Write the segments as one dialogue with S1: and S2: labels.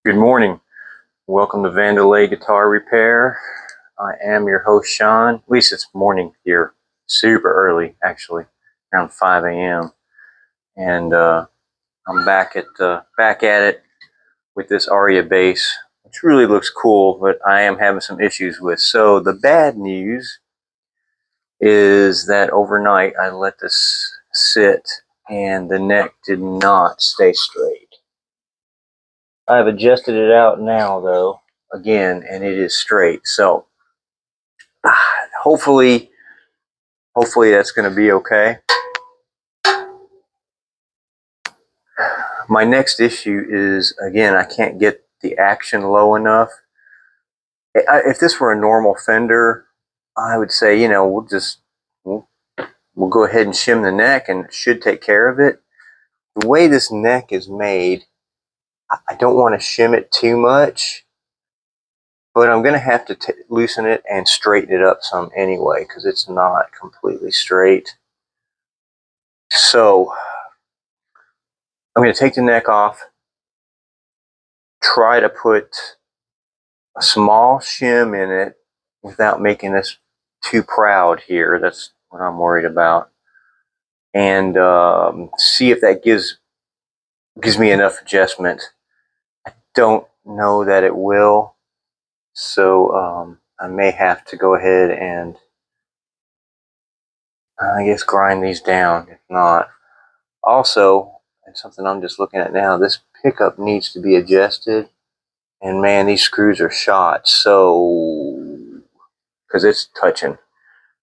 S1: Good morning. Welcome to Vandalay Guitar Repair. I am your host, Sean. At least it's morning here. Super early, actually, around 5 a.m. And I'm back at it with this Aria bass, which really looks cool, but I am having some issues with. So the bad news is that overnight I let this sit, and the neck did not stay straight. I've adjusted it out now, though, again, and it is straight. So hopefully that's going to be okay. My next issue is, again, I can't get the action low enough. If this were a normal Fender, I would say, we'll go ahead and shim the neck and it should take care of it. The way this neck is made, I don't want to shim it too much, but I'm going to have to loosen it and straighten it up some anyway, because it's not completely straight. So I'm going to take the neck off, try to put a small shim in it without making this too proud here. That's what I'm worried about. And see if that gives me enough adjustment. I don't know that it will, so I may have to go ahead and I guess grind these down. If not, also, and something I'm just looking at now, this pickup needs to be adjusted. And man, these screws are shot, so because it's touching.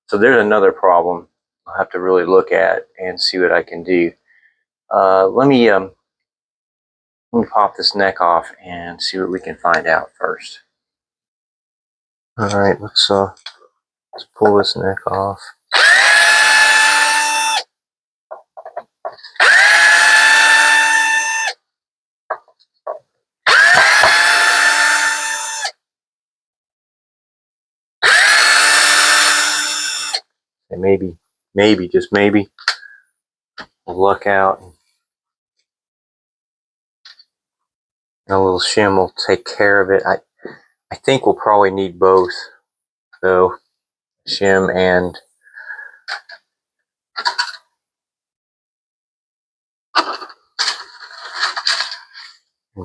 S1: So there's another problem I'll have to really look at and see what I can do. Let me pop this neck off and see what we can find out first. All right, let's pull this neck off. And maybe, just maybe, we'll luck out. And a little shim will take care of it. I think we'll probably need both, though, shim and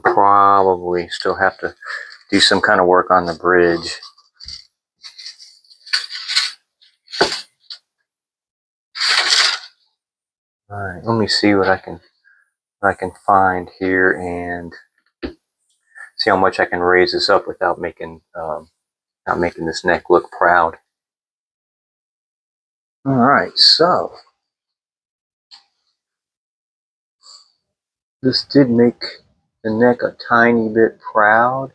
S1: probably still have to do some kind of work on the bridge. All right, let me see what I can find here and see how much I can raise this up without making this neck look proud. All right, so this did make the neck a tiny bit proud,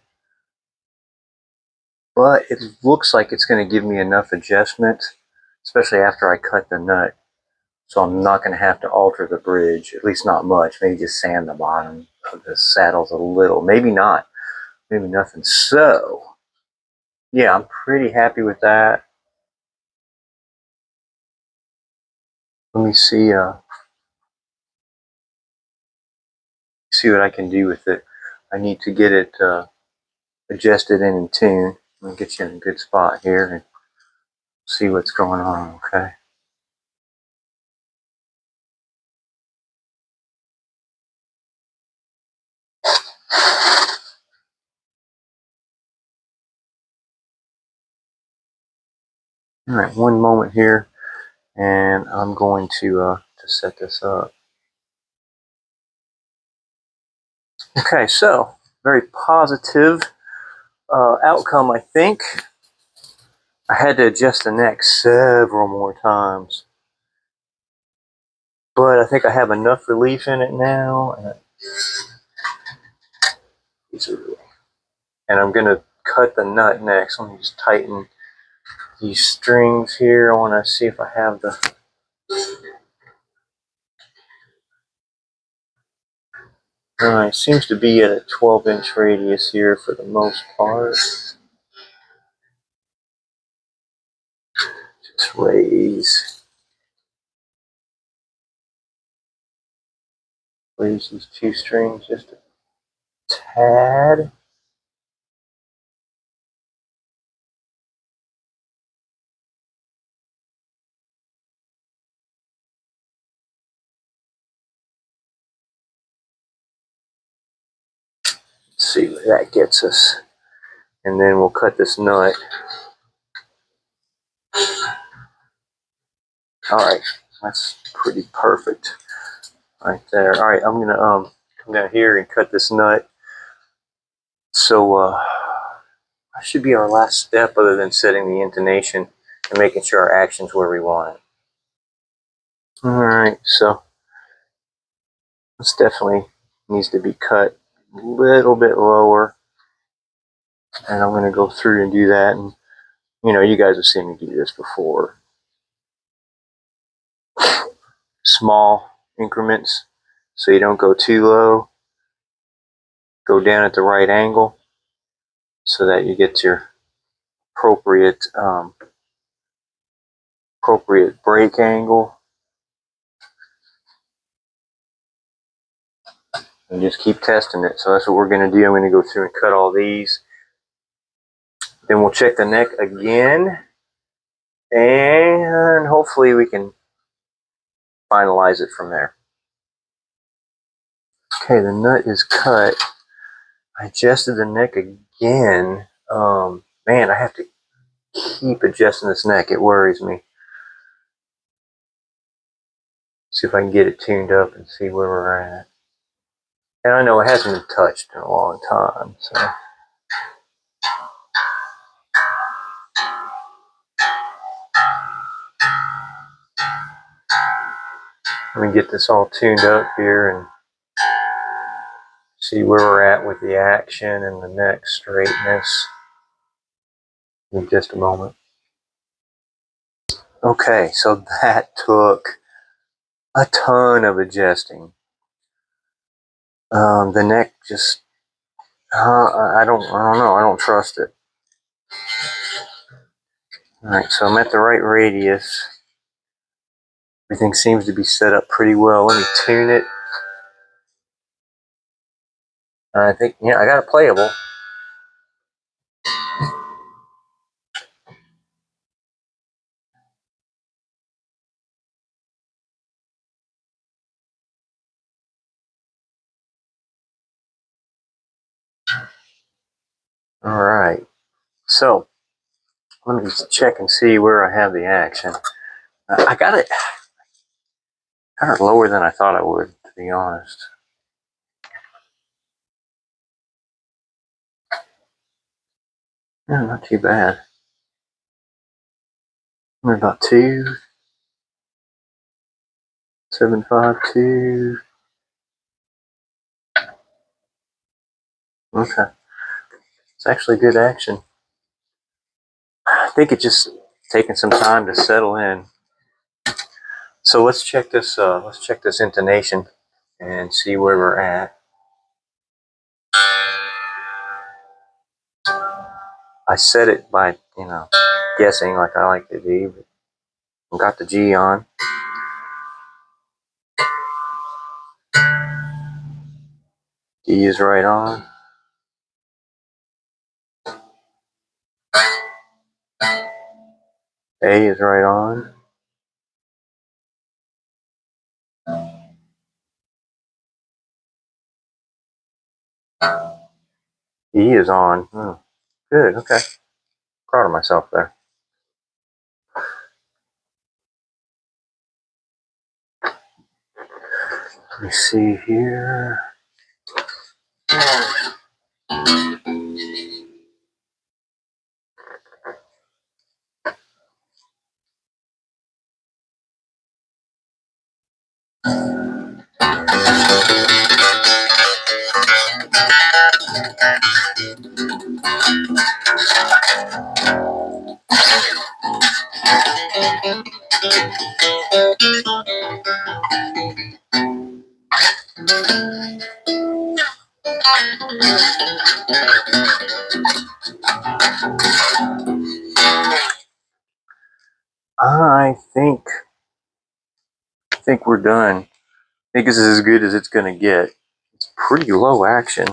S1: but it looks like it's going to give me enough adjustment, especially after I cut the nut. So I'm not going to have to alter the bridge, at least not much. Maybe just sand the bottom of the saddles a little. Maybe not. Maybe nothing. So, yeah, I'm pretty happy with that. Let me see what I can do with it. I need to get it adjusted and in tune. Let me get you in a good spot here and see what's going on, okay? All right, one moment here, and I'm going to set this up. Okay, so very positive outcome, I think. I had to adjust the neck several more times, but I think I have enough relief in it now. And I'm going to cut the nut next. Let me just tighten these strings here. I want to see if I have the... Alright, seems to be at a 12-inch radius here for the most part. Just raise these two strings just a pad. Let's see where that gets us. And then we'll cut this nut. Alright, that's pretty perfect right there. Alright, I'm gonna come down here and cut this nut. So that should be our last step other than setting the intonation and making sure our action's where we want it. Alright, so this definitely needs to be cut a little bit lower. And I'm going to go through and do that. And, you know, you guys have seen me do this before. Small increments so you don't go too low. Go down at the right angle so that you get your appropriate break angle. And just keep testing it. So that's what we're going to do. I'm going to go through and cut all these. Then we'll check the neck again. And hopefully we can finalize it from there. Okay, the nut is cut. I adjusted the neck again. Man, I have to keep adjusting this neck. It worries me. See if I can get it tuned up and see where we're at. And I know it hasn't been touched in a long time, so. Let me get this all tuned up here and see where we're at with the action and the neck straightness in just a moment. Okay, so that took a ton of adjusting. The neck just, I don't know. I don't trust it. All right, so I'm at the right radius. Everything seems to be set up pretty well. Let me tune it. I think, yeah, I got it playable. All right, so let me check and see where I have the action. I got it lower than I thought I would, to be honest. Yeah, not too bad. We're about 2.752. Okay, it's actually good action. I think it's just taking some time to settle in. So let's check this. Let's check this intonation and see where we're at. I set it by, guessing like I like to do, but I got the G on. D is right on. A is right on. E is on. Good, okay. Proud of myself there. Let me see here. I think we're done. I think this is as good as it's gonna get. It's pretty low action.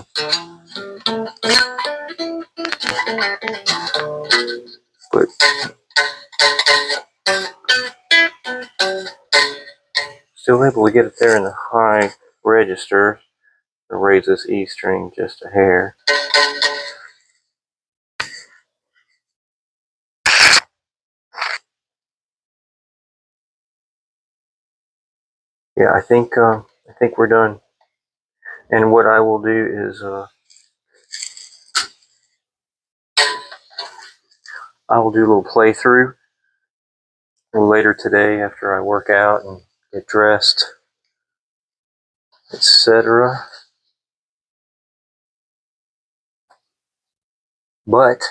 S1: But still able to get it there in the high register to raise this E string just a hair. Yeah, I think we're done. And what I will do is I will do a little playthrough later today after I work out and get dressed, etc. But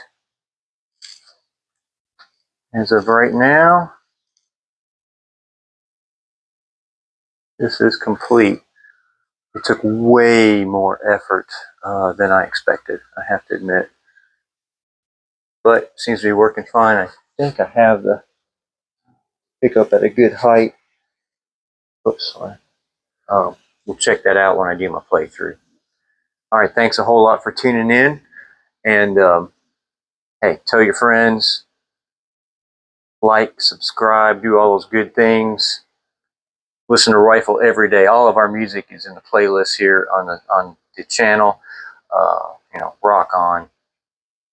S1: as of right now, this is complete. It took way more effort than I expected, I have to admit. But it seems to be working fine. I think I have the pickup at a good height. Oops, sorry. We'll check that out when I do my playthrough. All right, thanks a whole lot for tuning in. And hey, tell your friends, like, subscribe, do all those good things. Listen to Rifle every day. All of our music is in the playlist here on the channel. Rock on.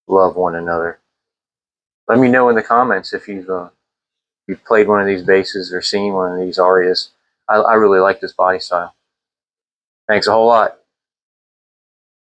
S1: Love one another. Let me know in the comments if you've played one of these basses or seen one of these Arias. I really like this body style. Thanks a whole lot.